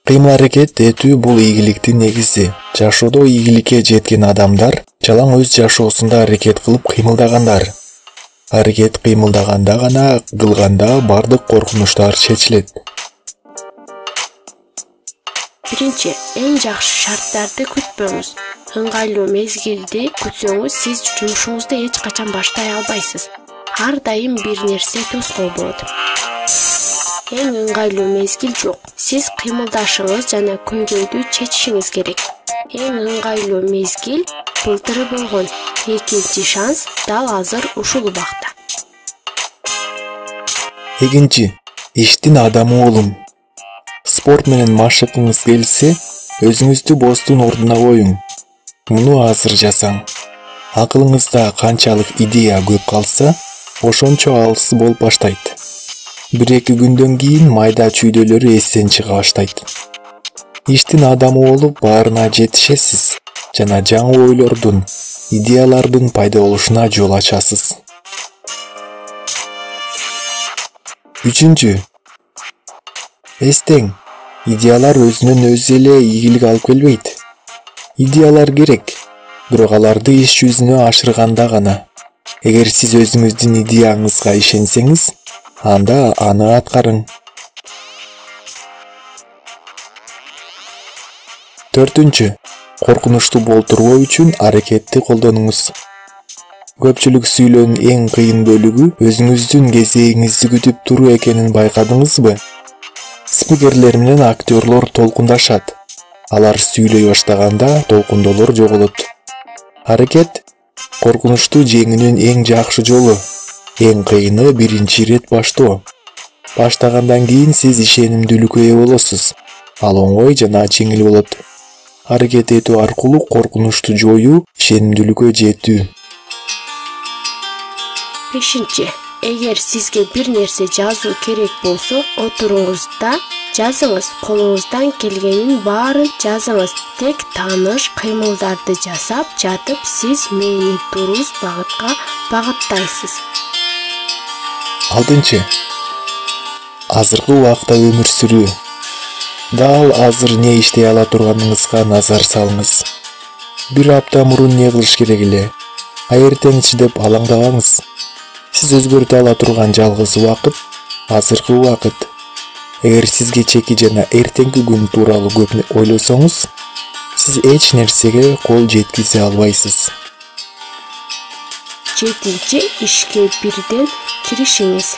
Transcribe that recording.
Кыймыл-аракет этүү бул ийгиликтин негизи. Жашоодо ийгиликке жеткен адамдар жалаң өз жашоосунда аракет кылып кыймылдагандар. Аракет кыймылдаганда гана кылганда бардык коркунучтар чечилет. Биринчи, эң жакшы шарттарды күтпөңүз. Ыңгайлуу мезгилди күтсөңүз, сиз жумушуңузду эч качан баштай албайсыз. Ар дайым бир нерсе тоскоол болот. Эң ыңгайлуу мезгил жок. Сиз кыймылдашыңыз жана көйгөйдү чечишиңиз керек. Эң ыңгайлуу мезгил былтыры болгон. Экинчи шанс дал азыр ушул убакта. Экинчи, иштин адамы болуң. Спорт менен машыгыңыз келсе, өзүңүздү бостун ордуна коюң. Муну азыр жасаң. Акылыңызда канчалык идея көп калса, ошончо алыс болуп баштайт. 1-2 күндөн кийин майда чүйдөлөрү эстен чыга баштайт. Иштин адамы болуп баарына жетишесиз жана жаңы ойлордун, идеялардын пайда болушуна жол ачасыз. Үчүнчү, эстең, идеялар өзүнөн өзү эле ийгилик алып келбейт. Идеялар керек, бирок аларды иш жүзүнө ашырганда гана. Эгер сиз өзүңүздүн идеяңызга ишенсеңиз, анда аны аткарың. Төртүнчү, коркунучту болтурбоо үчүн аракетти колдонуңуз. Көпчүлүк сүйлөөнүн эң кыйын бөлүгү өзүңүздүн кезегиңизди күтүп туруу экенин байкадыңызбы? Спикерлер менен актерлор толкундашат. Алар сүйлөй баштаганда толкундолор жоголот. Аракет коркунучту жеңүүнүн эң жакшы жолу. Эң кыйыны биринчи ирет баштоо. Баштагандан кийин сиз ишенимдүүлүккө ээ болосуз. Ал оңой жана жеңил болот. Аракет этүү аркылуу коркунучту жоюу, ишенимдүүлүккө жетүү. Бешинчи, эгер сизге бир нерсе жазуу керек болсо, отуруңуз да жазыңыз. Колуңуздан келгенин баарын жазыңыз. Тек тааныш кыймылдарды жасап жатып, сиз мээни дурус багытка багыттайсыз. Алтынчы, азыркы убакта өмүр сүрүү. Дал азыр не иштей ала турганыңызга назар салыңыз. Бир апта мурун не кылыш керек эле? Эртеңчи деп алаңдабаңыз. Сиз өзгөртө ала турган жалгыз убакыт азыркы убакыт. Эгер сизге чеки жана эртеңки күн тууралуу көп ойлосоңуз, сиз эч нерсеге кол жеткизе албайсыз. Жетинчи, ишке бирден киришиңиз.